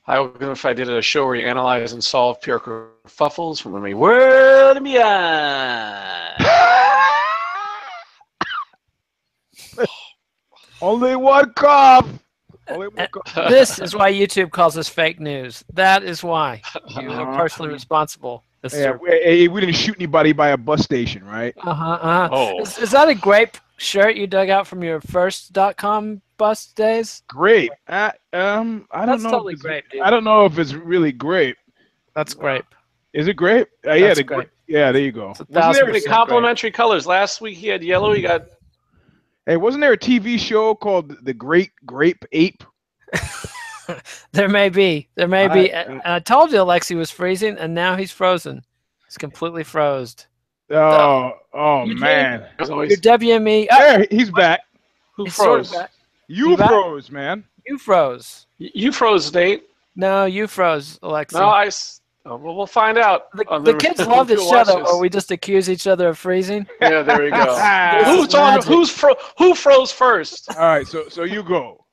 I would if I did a show where you analyze and solve pure kerfuffles from a world and beyond. Only one cough. Only one cough. This is why YouTube calls us fake news. That is why you are partially responsible. Yeah, we didn't shoot anybody by a bus station, right? Oh. Is that a grape shirt you dug out from your first .com bus days? Grape. I don't know. Totally grape, dude. I don't know if it's really grape. That's grape. Is it grape? Yeah, grape. Yeah, there you go. Wasn't there any complimentary colors? Last week he had yellow. You got. Hey, wasn't there a TV show called The Great Grape Ape? There may be. I told you Alexi was freezing, and now he's frozen. He's completely froze. Oh man. Your WME. Yeah, he's back. Who froze? Sort of You froze, man. You froze. You froze, Nate. No, you froze, Alexi. No, well, we'll find out. The kids love this show, though, where we just accuse each other of freezing. Yeah, there we go. Who froze first? All right, so you go.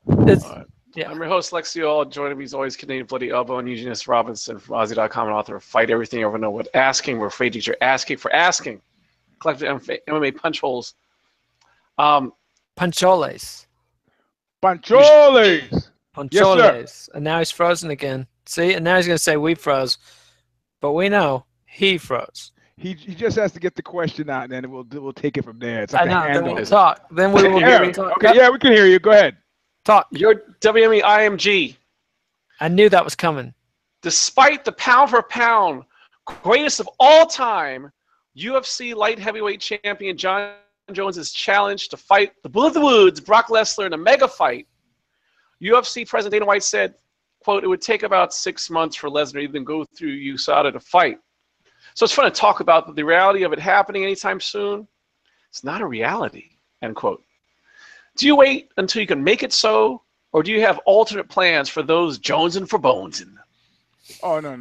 Yeah. I'm your host, Lexio. Joining me as always, Canadian Bloody Elbow and Eugenius Robinson from Aussie.com and author of Fight Everything You Ever Know What Asking. We're afraid you're asking for asking. Collective MMA punch holes. Pancholes. Pancholes. Yes, and now he's frozen again. See, and now he's going to say we froze, but we know he froze. He just has to get the question out, and then we'll take it from there. It's like I know. Then we'll talk. Then we will. Talk. Okay, yeah, we can hear you. Go ahead. Talk. Your WME-IMG. I knew that was coming. Despite the pound-for-pound greatest of all time, UFC light heavyweight champion John Jones' challenge to fight the Bull of the Woods, Brock Lesnar, in a mega fight, UFC President Dana White said, quote, it would take about 6 months for Lesnar to even go through USADA to fight. So it's fun to talk about the reality of it happening anytime soon. It's not a reality, end quote. Do you wait until you can make it so, or do you have alternate plans for those jonesing for bonesing? Oh, no.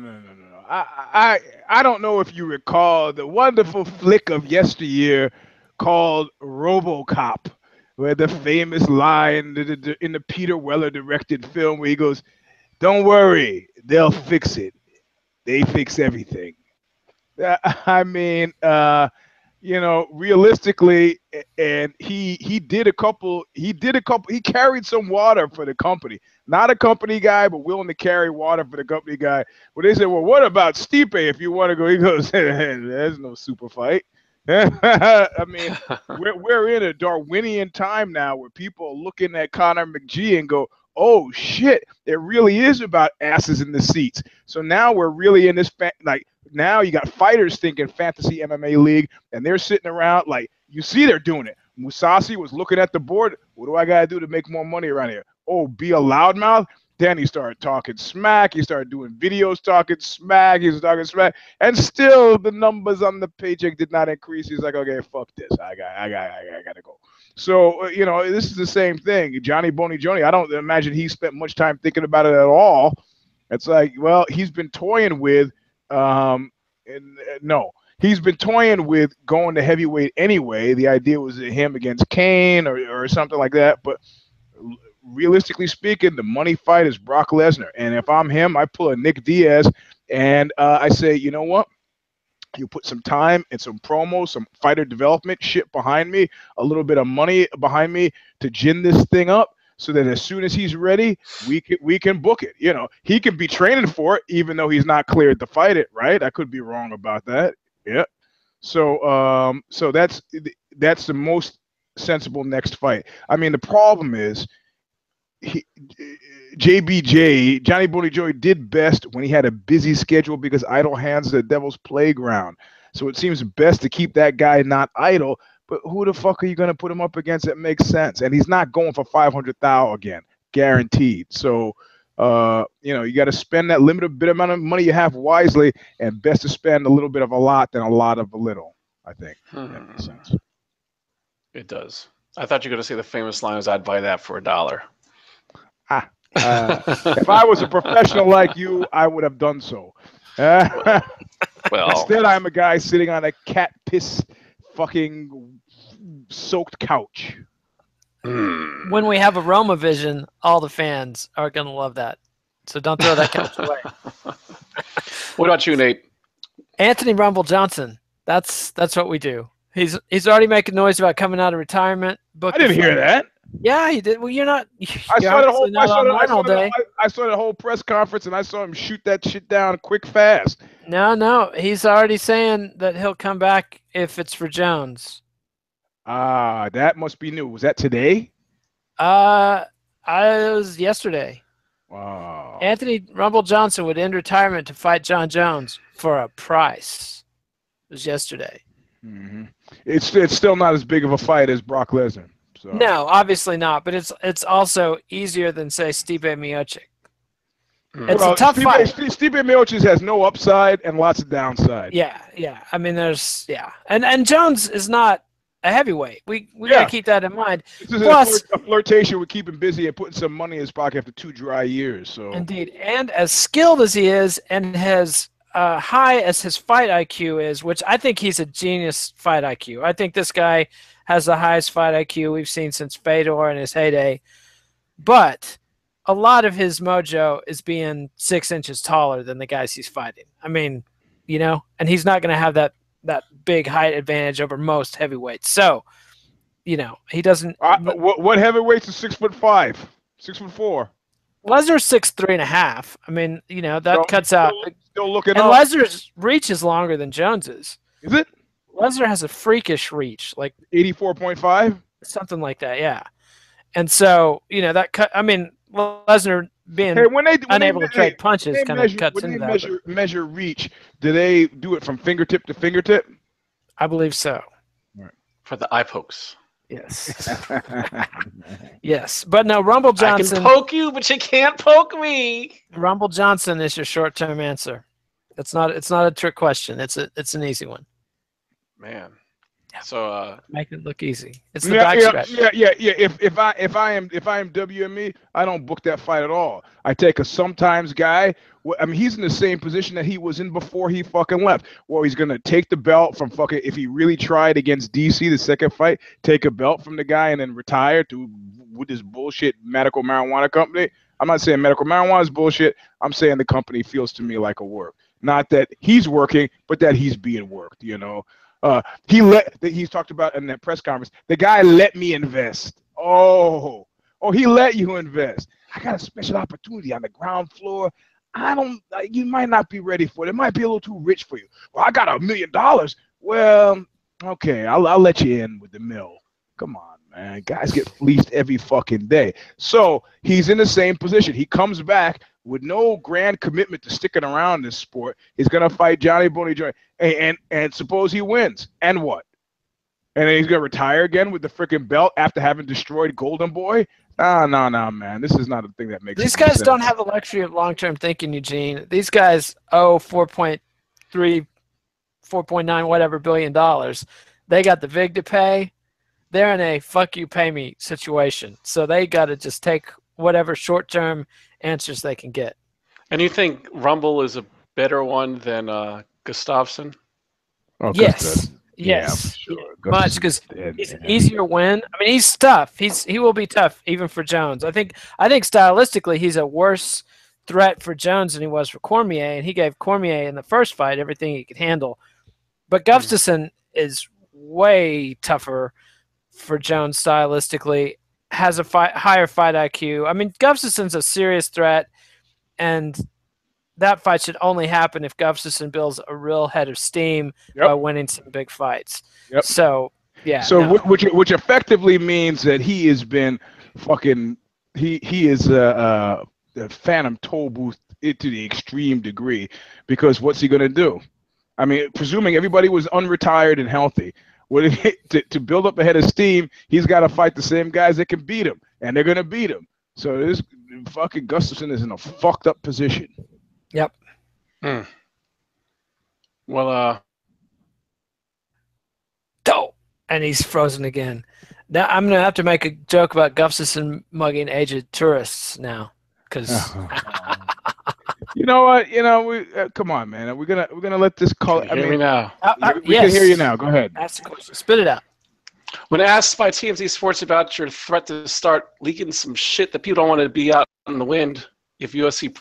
I don't know if you recall the wonderful flick of yesteryear called RoboCop, where the famous line in the Peter Weller directed film where he goes, don't worry, they'll fix it. They fix everything. I mean, realistically, and he carried some water for the company. Not a company guy, but willing to carry water for the company guy. But they said, well, what about Stipe if you want to go? He goes, there's no super fight. I mean, we're in a Darwinian time now where people are looking at Conor McGee and go, oh shit, it really is about asses in the seats. So now we're really in this now you got fighters thinking fantasy MMA league, and they're sitting around like, you see they're doing it. Musasi was looking at the board. What do I gotta do to make more money around here? Oh, be a loudmouth. Then he started talking smack. He started doing videos talking smack. He was talking smack, and still the numbers on the paycheck did not increase. He's like, okay, fuck this. I gotta go. So this is the same thing. Johnny Boney Joni. I don't imagine he spent much time thinking about it at all. It's like, well, he's been toying with, he's been toying with going to heavyweight anyway. The idea was him against Kane or something like that, but. Realistically speaking, the money fight is Brock Lesnar. And if I'm him, I pull a Nick Diaz and I say, you know what? You put some time and some promo, some fighter development shit behind me, a little bit of money behind me to gin this thing up so that as soon as he's ready, we can book it. He can be training for it, even though he's not cleared to fight it, right? I could be wrong about that. Yeah. So that's the most sensible next fight. I mean, the problem is, JBJ, Johnny Boney Joy, did best when he had a busy schedule because idle hands are the devil's playground. So it seems best to keep that guy not idle. But who the fuck are you going to put him up against that makes sense? And he's not going for 500,000 again, guaranteed. So, you got to spend that limited bit amount of money you have wisely, and best to spend a little bit of a lot than a lot of a little, I think. That makes sense. It does. I thought you were going to say the famous line is, I'd buy that for $1. If I was a professional like you, I would have done so. Well, instead, I'm a guy sitting on a cat piss fucking soaked couch. When we have a Roma vision, all the fans are going to love that. So don't throw that couch away. What about you, Nate? Anthony Rumble Johnson. That's what we do. He's already making noise about coming out of retirement. I didn't hear that. Yeah, he did. Well, you're not. I saw Day. the whole press conference, and I saw him shoot that shit down quick, fast. No, he's already saying that he'll come back if it's for Jones. That must be new. Was that today? I was yesterday. Wow. Anthony Rumble Johnson would end retirement to fight John Jones for a price. It was yesterday. Mm-hmm. It's still not as big of a fight as Brock Lesnar. So. No, obviously not. But it's also easier than say Stipe Miocic. It's a tough fight. Stipe Miocic has no upside and lots of downside. Yeah. I mean, and Jones is not a heavyweight. We gotta keep that in mind. This is a flirtation with keeping busy and putting some money in his pocket after 2 dry years. So indeed, and as skilled as he is, and as high as his fight IQ is, which I think he's a genius fight IQ. I think this guy has the highest fight IQ we've seen since Fedor in his heyday. But a lot of his mojo is being 6 inches taller than the guys he's fighting. I mean, and he's not going to have that big height advantage over most heavyweights. So, he doesn't. What heavyweights are 6'5", 6'4"? Lesnar's 6'3.5". I mean, that cuts out. Still looking and up. Lesnar's reach is longer than Jones's. Is it? Lesnar has a freakish reach, like 84.5, something like that. Yeah, and so that cut. I mean, Lesnar being unable to trade punches kind of cuts into that. When they measure reach, do they do it from fingertip to fingertip? I believe so. Right. For the eye pokes. Yes. Yes, but no, Rumble Johnson. I can poke you, but you can't poke me. Rumble Johnson is your short-term answer. It's not a trick question. It's an easy one. Man. So make it look easy. It's the backstretch. Yeah. If I am WME, I don't book that fight at all. I take a sometimes guy. I mean, he's in the same position that he was in before he fucking left. Well, he's gonna take the belt from fucking. If he really tried against DC, the second fight, take a belt from the guy and then retire with this bullshit medical marijuana company. I'm not saying medical marijuana is bullshit. I'm saying the company feels to me like a work. Not that he's working, but that he's being worked. He's talked about in that press conference. The guy let me invest. Oh, he let you invest. I got a special opportunity on the ground floor. You might not be ready for it. It might be a little too rich for you. Well, I got $1 million. Well, okay, I'll let you in with the mill. Come on, man. Guys get fleeced every fucking day. So he's in the same position. He comes back with no grand commitment to sticking around this sport. He's gonna fight Johnny Boney Joy, and suppose he wins, and what? And then he's gonna retire again with the freaking belt after having destroyed Golden Boy. No, man. This is not a thing that makes These guys don't have the luxury of long-term thinking, Eugene. These guys owe 4.3, 4.9, whatever $billion. They got the VIG to pay. They're in a fuck you, pay me situation. So they got to just take whatever short-term answers they can get. And you think Rumble is a better one than Gustafsson? Oh, yes. Yes, yeah, sure. Much because he's an easier win. I mean, he's tough. He will be tough even for Jones. I think stylistically he's a worse threat for Jones than he was for Cormier, and he gave Cormier in the first fight everything he could handle. But Gustafsson is way tougher for Jones stylistically. Has a higher fight IQ. I mean, Gustafsson's a serious threat, and that fight should only happen if Gustafsson builds a real head of steam by winning some big fights. Yep. So, yeah. So, which effectively means that he has been fucking. He is a phantom toll booth to the extreme degree, because what's he gonna do? I mean, presuming everybody was unretired and healthy, to build up a head of steam, he's got to fight the same guys that can beat him, and they're gonna beat him. So this fucking Gustafsson is in a fucked up position. Yep. Well, and he's frozen again. Now I'm gonna have to make a joke about Gustafsson mugging aged tourists now, because. You know what? We come on, man. We're gonna let this call. Hear me now. We can hear you now. Go ahead. Ask the question. Spit it out. When asked by TMZ Sports about your threat to start leaking some shit that people don't want to be out in the wind, if UFC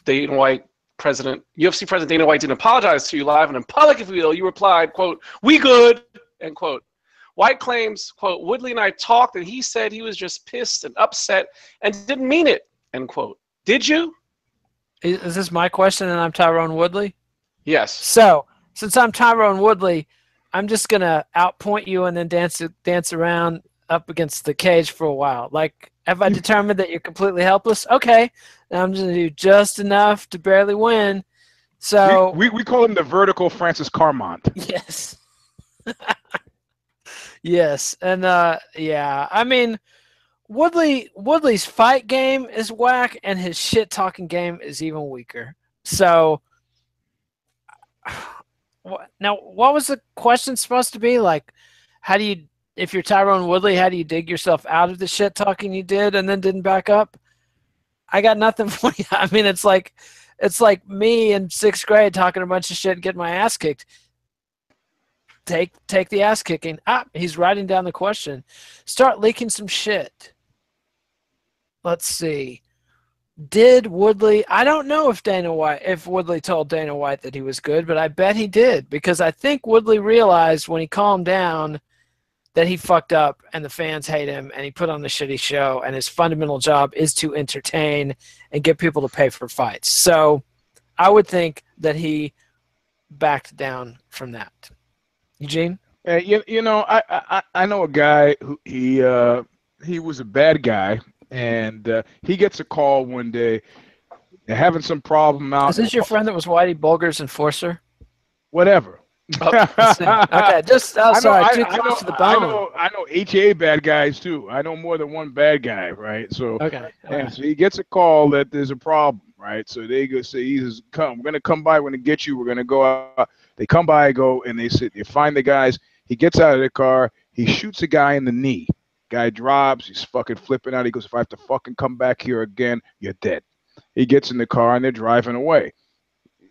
President Dana White didn't apologize to you live and in public, if you will, you replied, quote, "We good," end quote. White claims, quote, "Woodley and I talked and he said he was just pissed and upset and didn't mean it," end quote. Did you? Is this my question and I'm Tyron Woodley? Yes. So, since I'm Tyron Woodley, I'm just going to outpoint you and then dance around up against the cage for a while. Like, have I determined that you're completely helpless? Okay. Now I'm just going to do just enough to barely win. So we call him the vertical Francis Carmont. Yes. Yes. And yeah, I mean, Woodley's fight game is whack and his shit talking game is even weaker. So now what was the question supposed to be? Like, how do you, if you're Tyron Woodley, how do you dig yourself out of the shit talking you did and then didn't back up? I got nothing for you. I mean, it's like me in 6th grade talking a bunch of shit and getting my ass kicked. Take the ass kicking. He's writing down the question. Start leaking some shit. Let's see. Did Woodley? I don't know if Woodley told Dana White that he was good, but I bet he did, because I think Woodley realized when he calmed down that he fucked up and the fans hate him and he put on the shitty show and his fundamental job is to entertain and get people to pay for fights. So I would think that he backed down from that. Eugene? You know, I know a guy who he was a bad guy, and he gets a call one day. They're having some problem out. Is this your friend that was Whitey Bulger's enforcer? Whatever. Okay, just sorry, too close to the bone. I know HA bad guys too. I know more than one bad guy, right? So okay. So he gets a call that there's a problem, right? So they go say, "He says, come, we're gonna come by, we're gonna get you, we're gonna go out." They come by, go, and they find the guys. He gets out of the car, he shoots a guy in the knee. Guy drops, he's fucking flipping out. He goes, "If I have to fucking come back here again, you're dead." He gets in the car and they're driving away.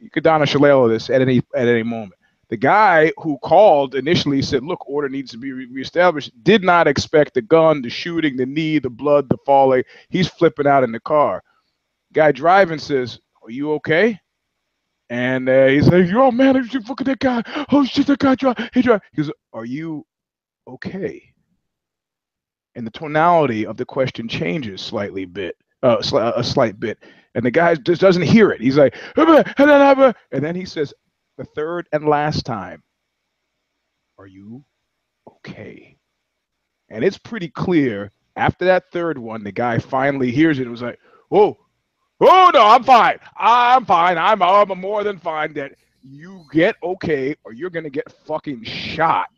You could down a Shalala this at any moment. The guy who called initially said, "Look, order needs to be reestablished." Did not expect the gun, the shooting, the knee, the blood, the falling. He's flipping out in the car. Guy driving says, "Are you okay?" And he's like, "Yo, man, you should fuck at that guy. Oh shit, that guy drive. He drive." He goes, "Are you okay?" And the tonality of the question changes a slight bit, and the guy just doesn't hear it. He's like, and then he says, the third and last time, "Are you okay?" And it's pretty clear after that third one, the guy finally hears it. It was like, "Oh no, I'm fine. I'm fine. I'm more than fine." That you get okay, or you're gonna get fucking shot,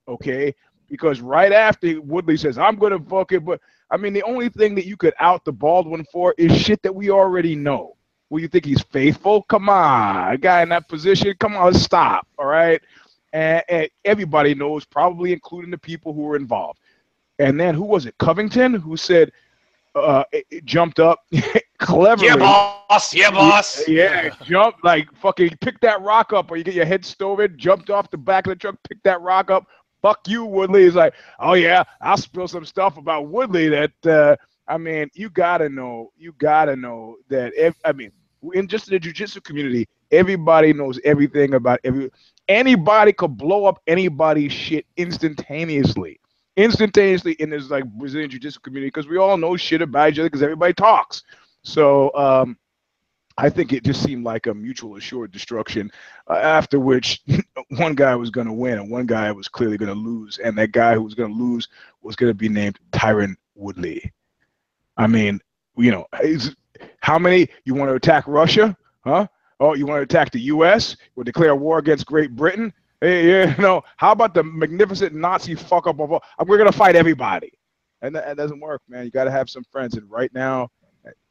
okay? Because right after Woodley says, "I'm gonna fuck it," but I mean, the only thing that you could out the Baldwin for is shit that we already know. Well, you think he's faithful? Come on, a guy in that position. Come on, let's stop. All right, and everybody knows, probably including the people who were involved. And then who was it? Covington, who said, it jumped up cleverly. Yeah, boss. Yeah, boss. Yeah, jumped like fucking pick that rock up, or you get your head stolen. Jumped off the back of the truck, picked that rock up. Fuck you, Woodley. He's like, "Oh yeah, I'll spill some stuff about Woodley that." I mean, you gotta know that. In just the jiu-jitsu community, everybody knows everything about anybody could blow up anybody's shit instantaneously in this like Brazilian jiu-jitsu community, because we all know shit about each other because everybody talks. So I think it just seemed like a mutual assured destruction, after which one guy was going to win and one guy was clearly going to lose, and that guy who was going to lose was going to be named Tyron Woodley. I mean, you know, how many? You want to attack Russia? Huh? Oh, you want to attack the U.S.? Or declare war against Great Britain? Hey, you know, how about the magnificent Nazi fuck up of all? We're going to fight everybody. And that doesn't work, man. You got to have some friends. And right now,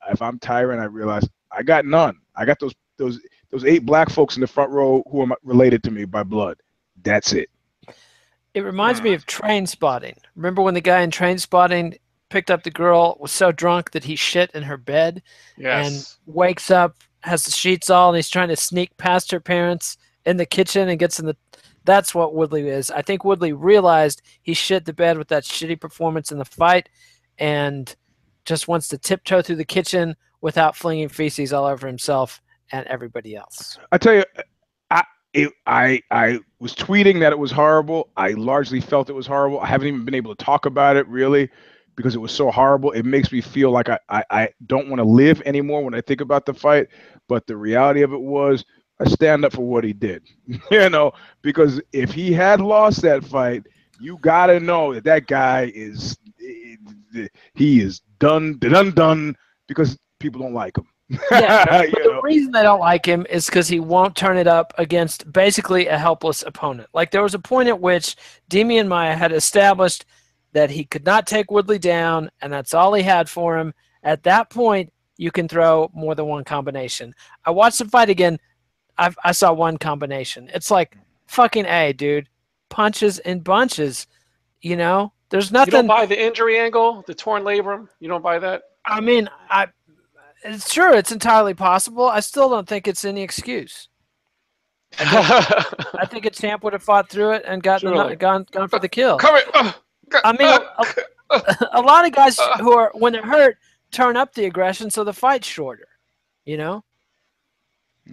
if I'm Tyron, I realize I got none. I got those 8 black folks in the front row who are related to me by blood. That's it. It reminds me of Train Spotting. Remember when the guy in Train Spotting picked up the girl, was so drunk that he shit in her bed, and wakes up, has the sheets all, and he's trying to sneak past her parents in the kitchen and gets in the... That's what Woodley is. I think Woodley realized he shit the bed with that shitty performance in the fight and just wants to tiptoe through the kitchen without flinging feces all over himself and everybody else. I tell you, I was tweeting that it was horrible. I largely felt it was horrible. I haven't even been able to talk about it really because it was so horrible. It makes me feel like I don't want to live anymore when I think about the fight. But the reality of it was I stand up for what he did, because if he had lost that fight, you got to know that guy is done because people don't like him. Yeah, but the reason they don't like him is because he won't turn it up against basically a helpless opponent. Like there was a point at which Demian Maia had established that he could not take Woodley down, and that's all he had for him. At that point, you can throw more than one combination. I watched the fight again. I saw one combination. It's like, fucking A, dude. Punches in bunches. There's nothing. You don't buy the injury angle, the torn labrum? You don't buy that? I mean, it's true. It's entirely possible. I still don't think it's any excuse. I think a champ would have fought through it and gone for the kill. I mean, a lot of guys who are, when they're hurt, turn up the aggression so the fight's shorter.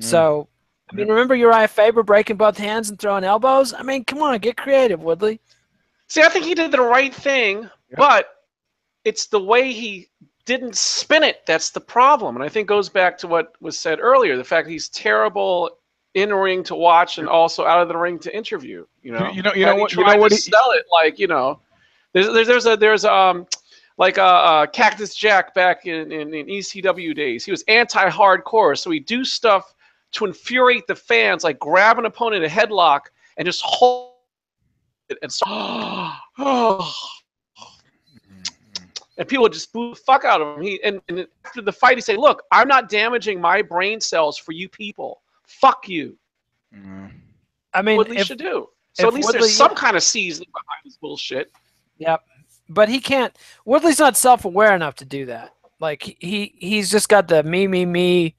So, I mean, remember Uriah Faber breaking both hands and throwing elbows? I mean, come on, get creative, Woodley. See, I think he did the right thing, but it's the way he didn't spin it that's the problem. And I think goes back to what was said earlier, the fact he's terrible in the ring to watch and also out of the ring to interview. You know what? He sell it like there's like Cactus Jack back in ECW days. He was anti-hardcore, so he'd do stuff to infuriate the fans, like grab an opponent in a headlock and just hold it and and people would just boo the fuck out of him. And after the fight, he'd say, "Look, I'm not damaging my brain cells for you people. Fuck you." I mean, Woodley should do. So at least Woodley, there's some kind of seasoning behind this bullshit. Yep. But he can't. Woodley's not self-aware enough to do that. Like he's just got the me.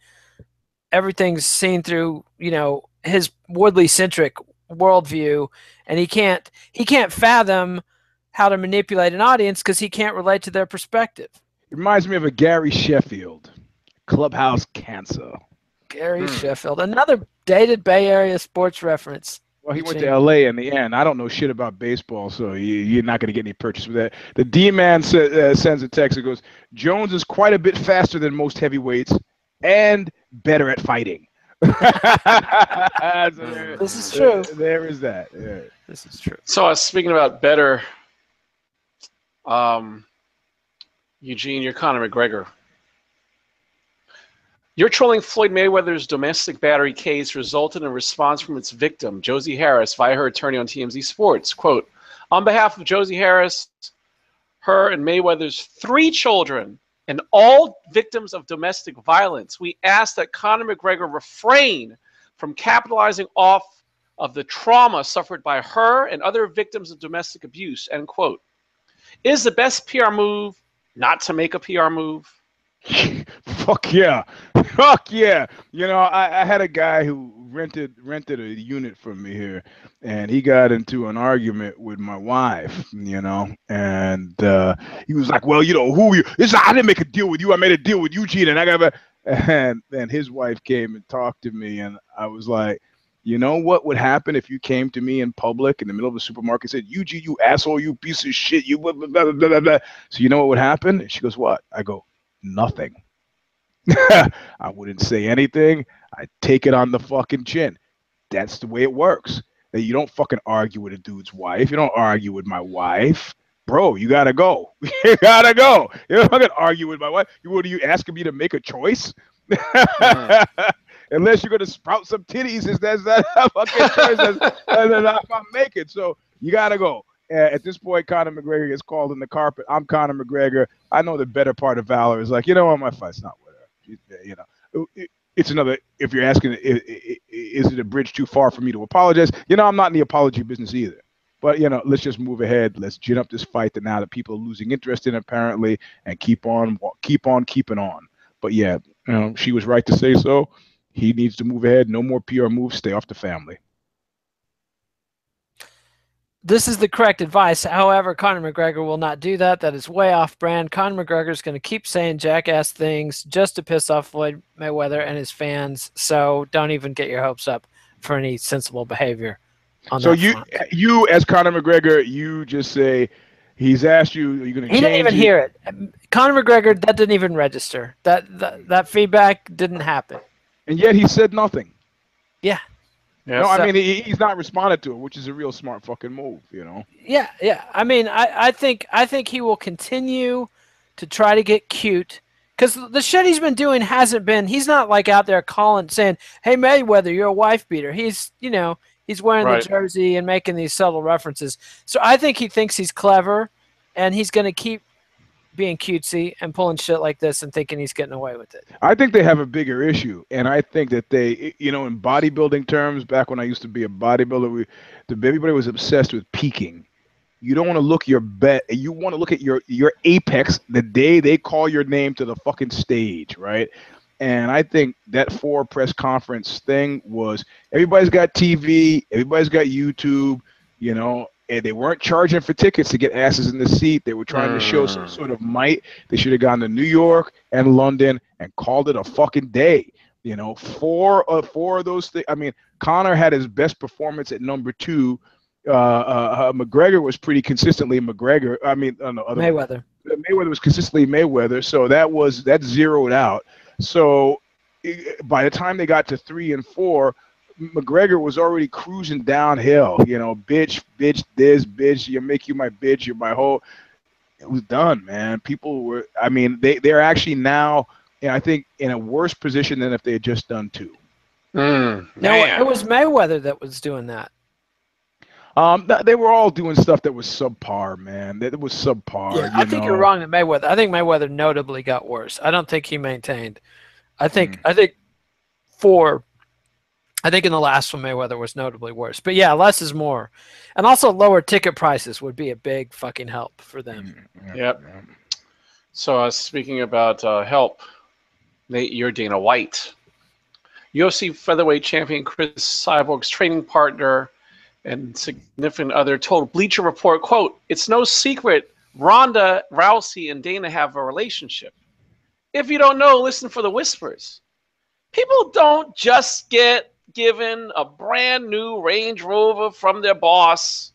Everything's seen through his Woodley-centric worldview, and he can't fathom how to manipulate an audience because he can't relate to their perspective. It reminds me of a Gary Sheffield, Clubhouse Cancer. Gary Sheffield, another dated Bay Area sports reference. Well, he went to L.A. in the end. I don't know shit about baseball, so you're not going to get any purchase with that. The D-Man sends a text that goes, Jones is quite a bit faster than most heavyweights and better at fighting. This is true. There is that. Yeah. This is true. So speaking about better, Eugene, you're Conor McGregor. You're trolling Floyd Mayweather's domestic battery case resulted in a response from its victim, Josie Harris, via her attorney on TMZ Sports. Quote, on behalf of Josie Harris, her and Mayweather's 3 children, and all victims of domestic violence, we ask that Conor McGregor refrain from capitalizing off of the trauma suffered by her and other victims of domestic abuse, end quote. Is the best PR move not to make a PR move? Fuck yeah. Fuck yeah. I had a guy who rented a unit from me here, and he got into an argument with my wife, and he was like, well, who you? I didn't make a deal with you. I made a deal with Eugene, and then his wife came and talked to me, and I was like, you know what would happen if you came to me in public in the middle of a supermarket and said, Eugene, you asshole, you piece of shit, you blah, blah, blah, blah, blah, blah. So you know what would happen? And she goes, what? I go, nothing. I wouldn't say anything. I take it on the fucking chin. That's the way it works. That you don't fucking argue with a dude's wife. You don't argue with my wife. Bro, you gotta go. You gotta go. You don't fucking argue with my wife. What are you asking me to make a choice? Unless you're gonna sprout some titties, that's not a fucking choice. That's not I'm making. So you gotta go. At this point, Conor McGregor gets called in the carpet. I'm Conor McGregor. I know the better part of valor is like, what, my fight's not with her. It's another. If you're asking, is it a bridge too far for me to apologize? I'm not in the apology business either. But let's just move ahead. Let's gin up this fight that now that people are losing interest in apparently, and keep on keeping on. But yeah, she was right to say so. He needs to move ahead. No more PR moves. Stay off the family. this is the correct advice. However, Conor McGregor will not do that. That is way off brand. Conor McGregor is going to keep saying jackass things just to piss off Floyd Mayweather and his fans. So don't even get your hopes up for any sensible behavior on that front. You as Conor McGregor, you just say he's asked you, are you going to change? He didn't even hear it. Conor McGregor, that didn't even register. That feedback didn't happen. And yet he said nothing. Yeah. Yeah, no, I mean he's not responded to it, which is a real smart fucking move, you know. Yeah, yeah. I mean, I think he will continue to try to get cute because the shit he's been doing hasn't been. He's not like out there calling saying, "Hey Mayweather, you're a wife beater." He's he's wearing the jersey and making these subtle references. So I think he thinks he's clever, and he's going to keep being cutesy and pulling shit like this and thinking he's getting away with it. I think they have a bigger issue, and I think that they, you know, in bodybuilding terms, back when I used to be a bodybuilder, everybody was obsessed with peaking. You don't want to look your bet. You want to look at your apex the day they call your name to the fucking stage, right? And I think that 4 press conference thing was everybody's got TV, everybody's got YouTube, you know. And they weren't charging for tickets to get asses in the seat. They were trying to show some sort of might. They should have gone to New York and London and called it a fucking day. You know, four of those things. I mean, Conor had his best performance at number 2. McGregor was pretty consistently McGregor. I mean, Mayweather. Mayweather was consistently Mayweather. So that zeroed out. So by the time they got to 3 and 4, McGregor was already cruising downhill, you know, bitch, this, bitch, you make you my bitch, you're my whole. It was done, man. People were, I mean, they're actually now, you know, I think, in a worse position than if they had just done 2. No, it was Mayweather that was doing that. They were all doing stuff that was subpar, man. That was subpar. Yeah, I think you're wrong at Mayweather. I think Mayweather notably got worse. I don't think he maintained. I think in the last one, Mayweather was notably worse. But yeah, less is more. And also lower ticket prices would be a big fucking help for them. Yep. So speaking about help, Nate, you're Dana White. UFC featherweight champion Chris Cyborg's training partner and significant other told Bleacher Report, quote, "It's no secret Ronda Rousey and Dana have a relationship. If you don't know, listen for the whispers. People don't just get given a brand new Range Rover from their boss.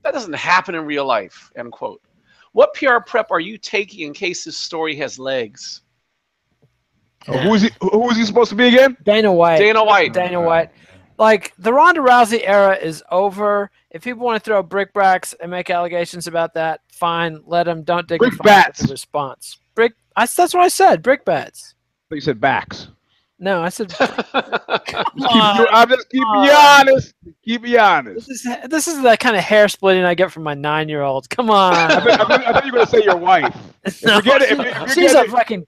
That doesn't happen in real life," end quote. What PR prep are you taking in case this story has legs? Who is he supposed to be again? Dana White. Dana White. Dana White. Like, the Ronda Rousey era is over. If people want to throw brickbats and make allegations about that, fine. Let them. Don't dignify the response. That's what I said. Brickbats. But you said backs. No, I said. I'm just keeping you honest. Keep me honest. This is that kind of hair splitting I get from my 9-year-old. Come on. I thought you were going to say your wife. No, she's a fucking,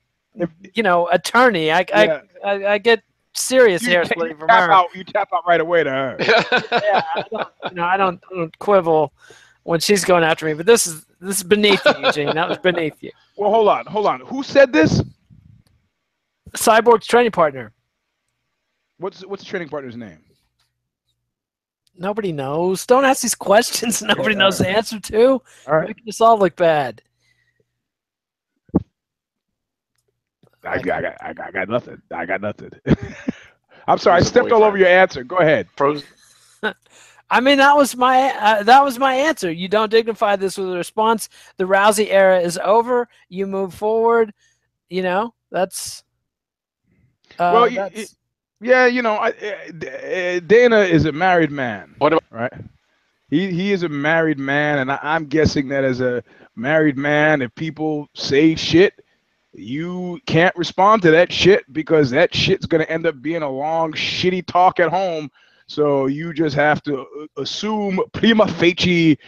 attorney. I get serious hair splitting from her. You tap out right away to her. Yeah, I don't quibble when she's going after me. But this is beneath you, Eugene. That was beneath you. Well, hold on. Who said this? Cyborg's training partner. What's the training partner's name? Nobody knows. Don't ask these questions nobody knows the answer to. All right. Making us all look bad. I got nothing. I'm sorry. I stepped all over your answer. Go ahead. I mean, that was my answer. You don't dignify this with a response. The Rousey era is over. You move forward. That's. Well, yeah, Dana is a married man. What about right? He is a married man, and I'm guessing that as a married man, if people say shit, you can't respond to that shit because that shit's gonna end up being a long, shitty talk at home. So you just have to assume prima facie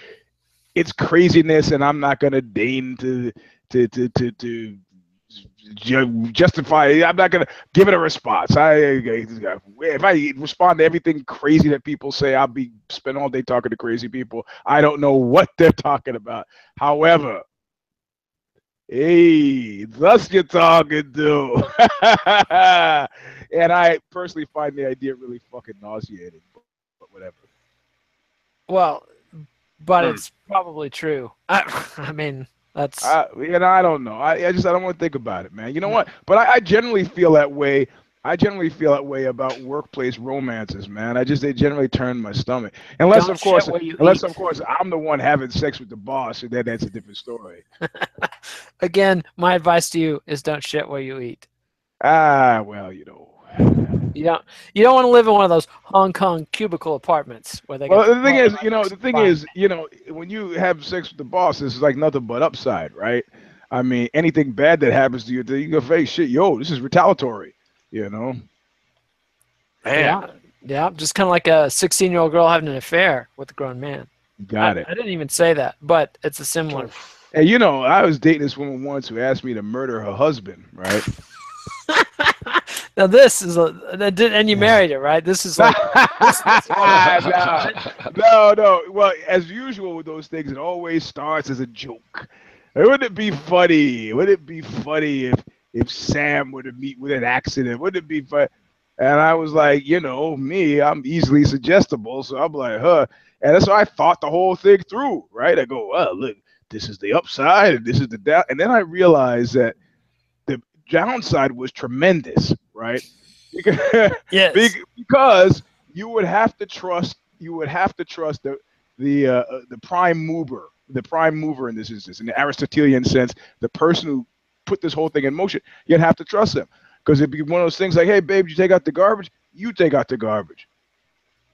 it's craziness, and I'm not gonna deign to justify. I'm not gonna give it a response. If I respond to everything crazy that people say, I'll be spend all day talking to crazy people. I don't know what they're talking about. However, hey, thus you're talking to. And I personally find the idea really fucking nauseating. But whatever. Well, but it's probably true. I mean, that's. I don't know. I don't want to think about it, man. You know what? But I generally feel that way. I generally feel that way about workplace romances, man. They generally turn my stomach. Unless of course I'm the one having sex with the boss, and then that's a different story. Again, my advice to you is don't shit where you eat. Well, You don't want to live in one of those Hong Kong cubicle apartments where they. Well, the thing is, when you have sex with the boss, it's like nothing but upside, right? I mean, anything bad that happens to you, you go face shit. Yo, this is retaliatory. Man. Yeah, just kind of like a 16-year-old girl having an affair with a grown man. Got it. I didn't even say that, but it's a similar. Hey, I was dating this woman once who asked me to murder her husband, right? Now this is and you married her, right? This is like no. Well, as usual with those things, it always starts as a joke. Wouldn't it be funny? If Sam were to meet with an accident? Wouldn't it be fun? And I was like, me, I'm easily suggestible, so I'm like, huh. And that's why I thought the whole thing through, right? I go, well, look, this is the upside, and this is the down. And then I realized that the downside was tremendous, right? Yes. Because you would have to trust the prime mover in this instance, in the Aristotelian sense, the person who put this whole thing in motion. You'd have to trust them, because it'd be one of those things like, hey, babe, you take out the garbage? You take out the garbage.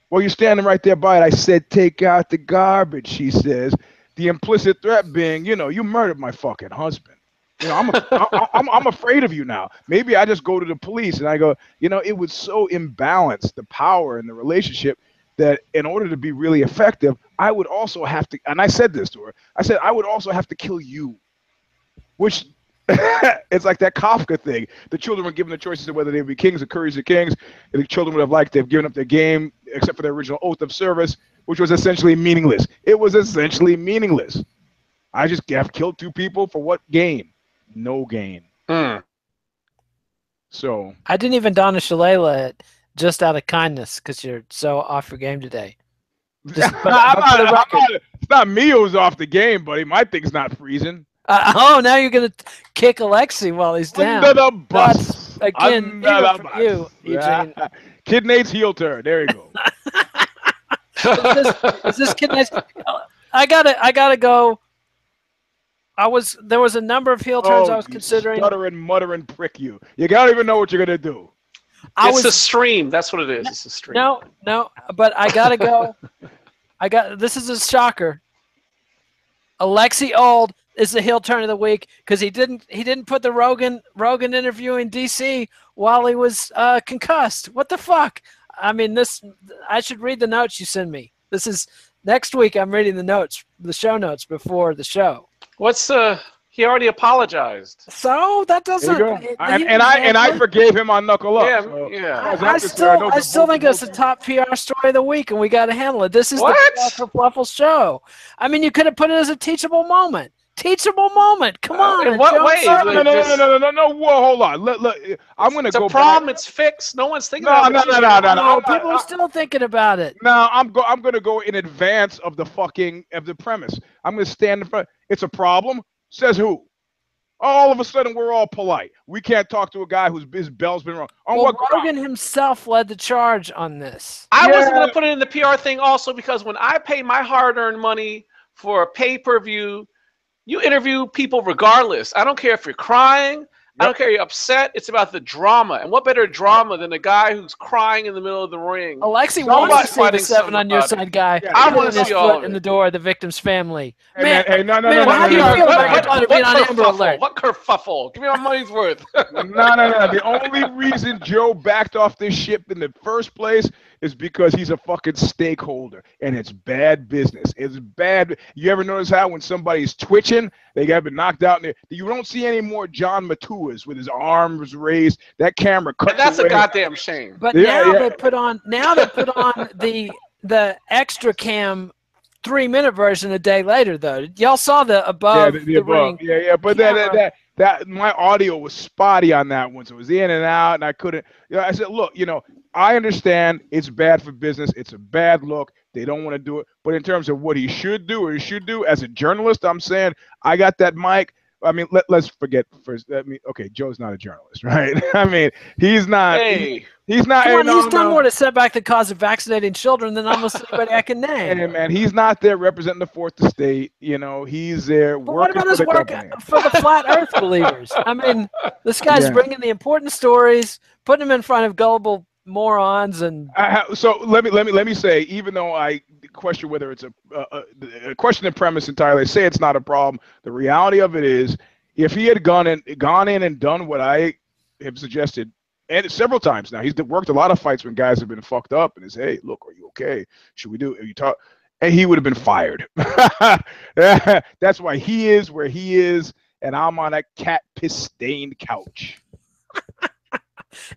Well, you're standing right there by it. I said, take out the garbage, she says. The implicit threat being, you murdered my fucking husband. I'm afraid of you now. Maybe I just go to the police and I go, it was so imbalanced, the power in the relationship, that in order to be really effective, I would also have to, and I said this to her, I said, I would also have to kill you, which it's like that Kafka thing. The children were given the choices of whether they would be kings or courage of kings. And the children would have liked to have given up their game, except for their original oath of service, which was essentially meaningless. It was essentially meaningless. I just have killed two people for what gain? No gain. So I didn't even don a shillelagh it just out of kindness because you're so off your game today. It's not me who's off the game, buddy. My thing's not freezing. Now you're gonna kick Alexi while he's down. Under the bus. Again, from you, Eugene. Kid Nate's heel turn. There you go. Is this Kid Nate's? I gotta go. There was a number of heel turns I was considering. Stuttering, muttering prick you. You don't even know what you're gonna do. It's a stream. That's what it is. It's a stream. No, but I gotta go. This is a shocker. Alexi Old is the heel turn of the week because he didn't put the Rogan interview in DC while he was concussed. What the fuck? I mean, I should read the notes you send me. This is next week. I'm reading the show notes before the show. He already apologized. So that doesn't. I forgave him on Knuckle Up. Yeah. I still think that's the top PR story of the week, and we got to handle it. This is the Fluffle show. I mean, you could have put it as a teachable moment. Teachable moment. Come on. In what way? No. Whoa, hold on. Look, I'm going to go. It's a problem. It's fixed. No one's thinking about it. No. People are still thinking about it. No, I'm going to go in advance of the premise. I'm going to stand in front. It's a problem. Says who? All of a sudden, we're all polite. We can't talk to a guy whose bell's been wrong. Rogan himself led the charge on this. I wasn't going to put it in the PR thing also because when I pay my hard-earned money for a pay-per-view, you interview people regardless. I don't care if you're crying. I don't care if you're upset. It's about the drama. And what better drama than a guy who's crying in the middle of the ring? Alexi wants to see the 7 on your side guy. Yeah, I want to see all foot in the door of the victim's family. No. How do you feel about being on Amber Alert? What kerfuffle? Give me my money's worth. No. The only reason Joe backed off this ship in the first place is because he's a fucking stakeholder, and it's bad business. It's bad. You ever notice how when somebody's twitching, they got been knocked out? You don't see any more John Matuas with his arms raised. That camera cuts. And that's away. A goddamn shame. But now they put on the extra cam 3-minute version a day later, though. Y'all saw the above the ring. Yeah. But that my audio was spotty on that one, so it was in and out, and I couldn't. I said, look, I understand it's bad for business. It's a bad look. They don't want to do it. But in terms of what he should do or he should do as a journalist, I'm saying I got that mic. I mean, let's forget first. I mean, okay, Joe's not a journalist, right? I mean, he's not. Hey. He's not. Come on, he's done more to set back the cause of vaccinating children than almost anybody I can name. Hey, man, he's not there representing the fourth estate. You know, he's there but working what about his work for the flat Earth believers? I mean, this guy's bringing the important stories, putting them in front of gullible morons, and so let me say, even though I question whether it's a question and premise entirely, say it's not a problem. The reality of it is, if he had gone in and done what I have suggested, and several times now, he's worked a lot of fights when guys have been fucked up, and hey, look, are you okay? Should we do? Are you talk? And he would have been fired. That's why he is where he is, and I'm on a cat piss stained couch.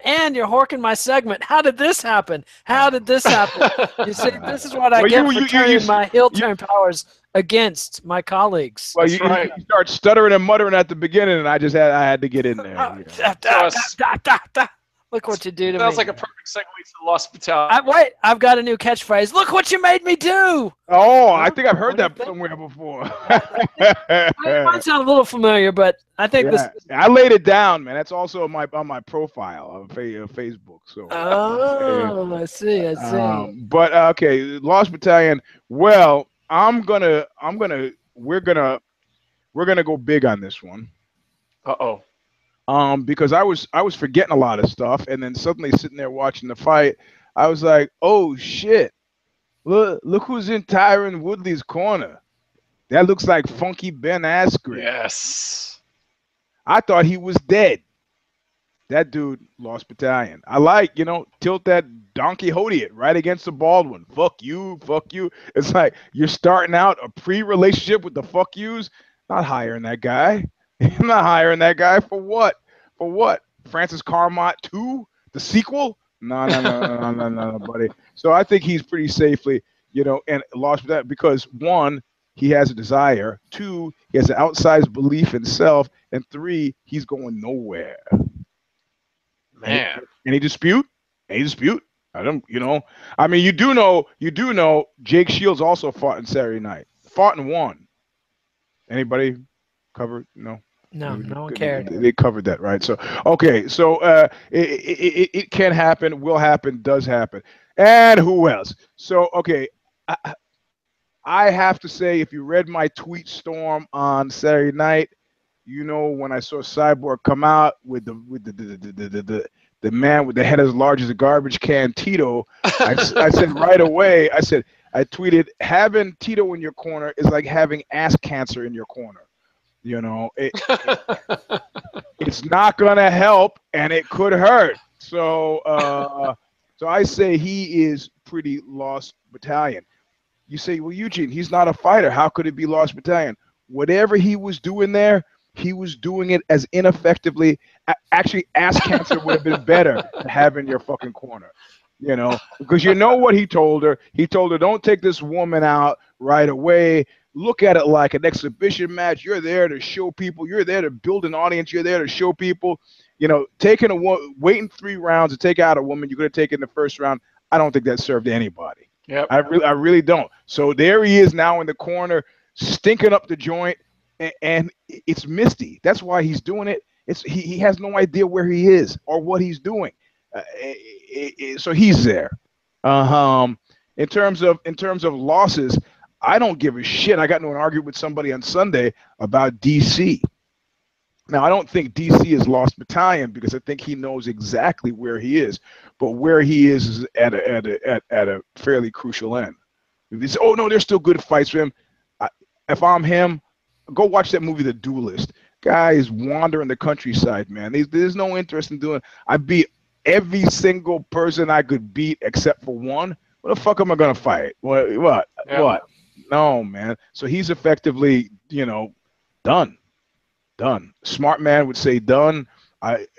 And you're horking my segment. How did this happen? How did this happen? You see, this is what I get for turning my heel turn powers against my colleagues. Well, you start stuttering and muttering at the beginning, and I had to get in there. Look what you do to me. Sounds like a perfect segue to the Lost Battalion. I've got a new catchphrase. Look what you made me do. Oh, I think I've heard that somewhere before. It might sound a little familiar, but I think this. I laid it down, man. That's also on my profile on Facebook. So. Oh, I see. But okay, Lost Battalion. Well, we're gonna go big on this one. Uh-oh. Because I was forgetting a lot of stuff, and then suddenly sitting there watching the fight, I was like, "Oh shit! Look who's in Tyron Woodley's corner. That looks like Funky Ben Askren." Yes. I thought he was dead. That dude Lost Battalion. I like, tilt that Don Quixote it right against the Baldwin. Fuck you, fuck you. It's like you're starting out a pre-relationship with the fuck yous. Not hiring that guy. I'm not hiring that guy for what? For what? Francis Carmont 2? The sequel? No, buddy. So I think he's pretty safely, and lost that because 1, he has a desire. 2, he has an outsized belief in self. And 3, he's going nowhere. Man. Any dispute? Any dispute? I don't, I mean, you do know Jake Shields also fought in Saturday night. Fought and won. Anybody covered? No. No one cared. They covered that, right? So, okay. So it can happen, will happen, does happen. And who else? So, okay. I have to say, if you read my tweet storm on Saturday night, when I saw Cyborg come out with the man with the head as large as a garbage can, Tito, I said right away, I tweeted, having Tito in your corner is like having ass cancer in your corner. It's not gonna help, and it could hurt. So I say he is pretty Lost Battalion. You say, well, Eugene, he's not a fighter. How could it be Lost Battalion? Whatever he was doing there, he was doing it as ineffectively. Actually, ass cancer would have been better to have in your fucking corner. Because what he told her? He told her, don't take this woman out right away. Look at it like an exhibition match. You're there to show people. You're there to build an audience. You're there to show people. Waiting 3 rounds to take out a woman you could have taken in the first round. I don't think that served anybody. Yeah, I really don't. So there he is now in the corner, stinking up the joint, and it's misty. That's why he's doing it. He has no idea where he is or what he's doing. So he's there. In terms of losses, I don't give a shit. I got into an argument with somebody on Sunday about DC. Now, I don't think DC is Lost Battalion because I think he knows exactly where he is, but where he is at a fairly crucial end. If you say, oh no, there's still good fights for him. If I'm him, go watch that movie, The Duelist. Guy is wandering the countryside, man. There's no interest in doing. I beat every single person I could beat except for one. What the fuck am I gonna fight? What? Yeah. What? No, man. So he's effectively, done. Smart man would say done.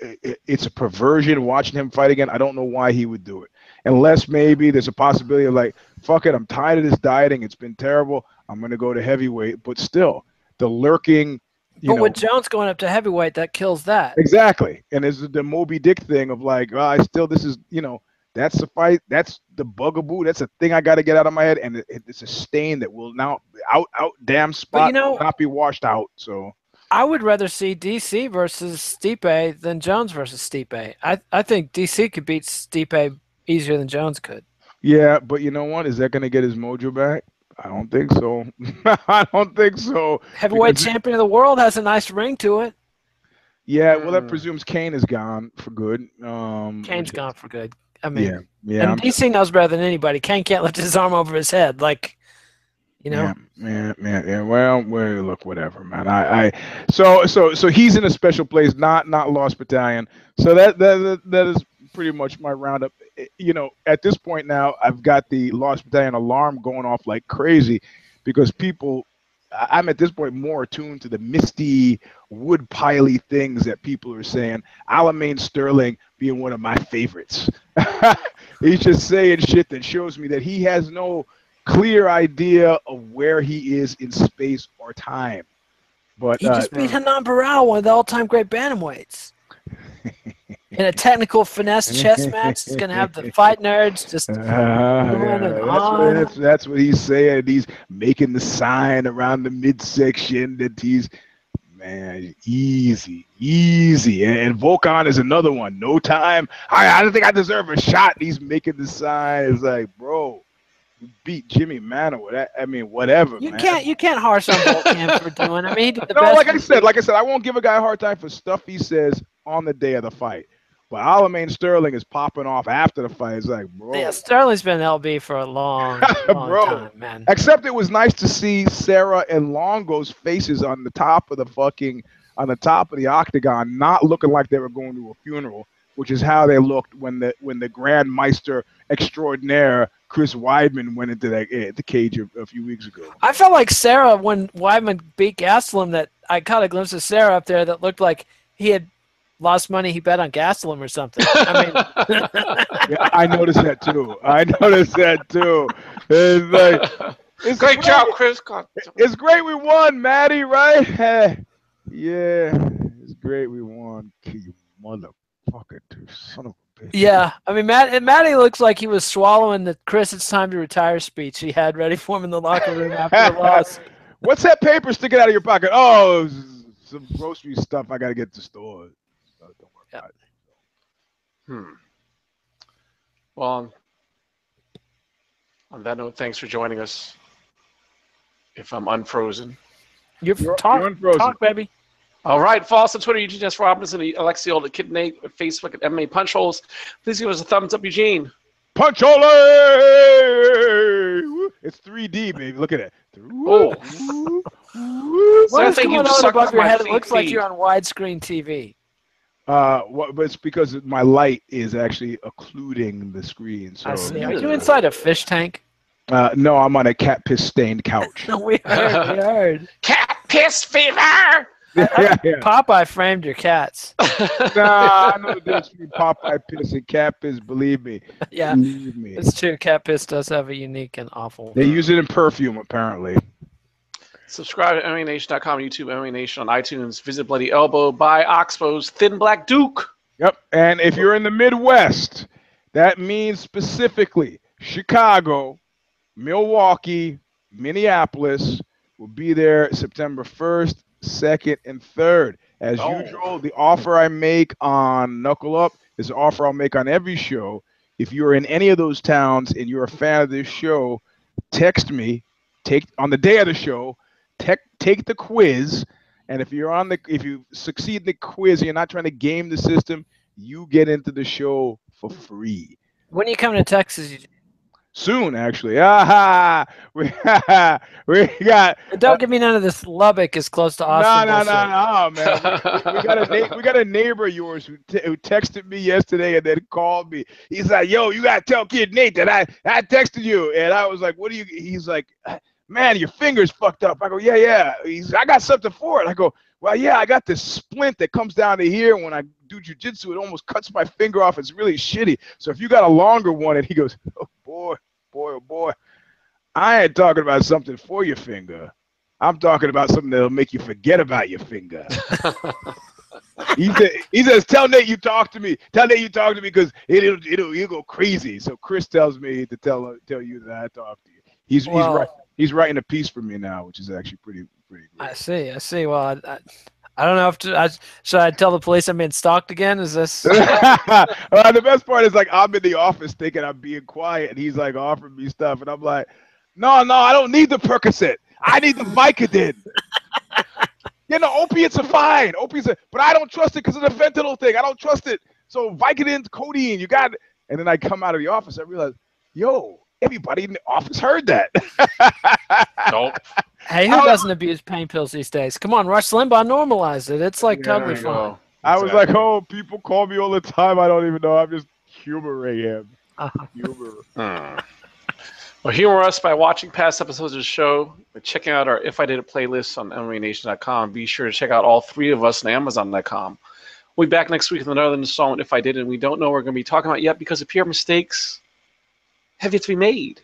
It's a perversion watching him fight again. I don't know why he would do it. Unless maybe there's a possibility of like, fuck it, I'm tired of this dieting. It's been terrible. I'm going to go to heavyweight. But still, the lurking, But with Jones going up to heavyweight, that kills that. Exactly. And there's the Moby Dick thing of like, this is, That's the fight. That's the bugaboo. That's a thing I got to get out of my head, and it's a stain that will now damn spot will not be washed out. So I would rather see DC versus Stipe than Jones versus Stipe. I think DC could beat Stipe easier than Jones could. Yeah, but you know what? Is that going to get his mojo back? I don't think so. I don't think so. Heavyweight champion of the world has a nice ring to it. Yeah, well, that presumes Kane is gone for good. Kane's gone for good. I mean, yeah. And DC knows better than anybody. Kane can't lift his arm over his head, like, you know. Yeah. Well, look, whatever, man. So he's in a special place, not Lost Battalion. So that is pretty much my roundup. You know, at this point now, I've got the Lost Battalion alarm going off like crazy because I'm at this point more attuned to the misty, wood-piley things that people are saying. Aljamain Sterling being one of my favorites. He's just saying shit that shows me that he has no clear idea of where he is in space or time. But he just beat Hanan Barao, one of the all-time great bantamweights. In a technical finesse chess match, he's going to have the fight nerds just going on. That's what he's saying. He's making the sign around the midsection that he's, man, easy. And Volkan is another one. No time. I don't think I deserve a shot. He's making the sign. It's like, bro, you beat Jimmy Manuwa. I mean, whatever. You can't harsh on Volkan for doing. I mean, he did the best. No, like I said, I won't give a guy a hard time for stuff he says on the day of the fight. But Aljamain Sterling is popping off after the fight. It's like, bro. Yeah, Sterling's been LB for a long time, man. Except it was nice to see Sarah and Longo's faces on the top of the octagon, not looking like they were going to a funeral, which is how they looked when the Grand Meister extraordinaire Chris Weidman went into the cage a few weeks ago. I felt like Sarah when Weidman beat Gastelum, that I caught a glimpse of Sarah up there that looked like he had lost money he bet on Gastelum or something. I mean, yeah, I noticed that too. It's like, it's great job, Chris. It's great we won, Maddie, right? Yeah, it's great we won. You motherfucker, dude, son of a bitch. Yeah, I mean, Maddie looks like he was swallowing the Chris, it's time to retire speech he had ready for him in the locker room after the loss. What's that paper sticking out of your pocket? Oh, some grocery stuff I got to get to the store. Don't worry about it. Well, on that note, thanks for joining us. If I'm unfrozen. You're unfrozen. Talk, baby. All right. Follow us on Twitter, Eugene S. Robinson, Alexi Old, Kid Nate, Facebook at MMA Punch Holes. Please give us a thumbs up, Eugene. Punch Hole! It's 3D, baby. Look at it. Oh. What is going on above your head? It looks like you're on widescreen TV. But it's because my light is actually occluding the screen. So. I see. Are you inside a fish tank? No, I'm on a cat piss stained couch. We heard. Cat piss fever! Yeah. Popeye framed your cats. Nah, I know the difference between Popeye piss and cat piss, believe me. Yeah, believe me. It's true. Cat piss does have a unique and awful. They use it in perfume, apparently. Subscribe to MMANation.com, YouTube, MMA Nation on iTunes. Visit Bloody Elbow, buy Oxbow's Thin Black Duke. Yep, and if you're in the Midwest, that means specifically Chicago, Milwaukee, Minneapolis. Will be there September 1st, 2nd, and 3rd. As usual, the offer I make on Knuckle Up is an offer I'll make on every show. If you're in any of those towns and you're a fan of this show, text me. On the day of the show, take the quiz, and if you succeed in the quiz and you're not trying to game the system, you get into the show for free. When are you coming to Texas? Soon, actually. We got. Don't give me none of this. Lubbock is close to Austin. No, man. We got a neighbor of yours who texted me yesterday and then called me. He's like, "Yo, you gotta tell Kid Nate that I texted you," and I was like, "What do you?" He's like, "Man, your finger's fucked up." I go, "Yeah." I got something for it. I go, "Well, yeah, I got this splint that comes down to here. When I do jujitsu, it almost cuts my finger off. It's really shitty. So if you got a longer one," and he goes, "Oh boy, I ain't talking about something for your finger. I'm talking about something that'll make you forget about your finger." He says, tell Nate you talk to me. Tell Nate you talk to me because it'll go crazy. So Chris tells me to tell you that I talk to you. He's writing a piece for me now, which is actually pretty great. I see. Well, I don't know if should I tell the police I'm being stalked again? Is this? The best part is like I'm in the office thinking I'm being quiet, and he's like offering me stuff, and I'm like, no, I don't need the Percocet. I need the Vicodin. Opiates are fine. But I don't trust it because of the fentanyl thing. I don't trust it. So Vicodin, codeine, you got it. And then I come out of the office, I realize, everybody in the office heard that. Nope. Hey, who doesn't abuse pain pills these days? Come on, Rush Limbaugh normalized it. It's like totally fine. I was like, people call me all the time. I don't even know. I'm just humoring him. Well, humor us by watching past episodes of the show, by checking out our If I Did It playlist on MMANation.com. Be sure to check out all three of us on Amazon.com. We'll be back next week with another installment, If I Did It, and we don't know what we're going to be talking about yet because of pure mistakes have yet to be made.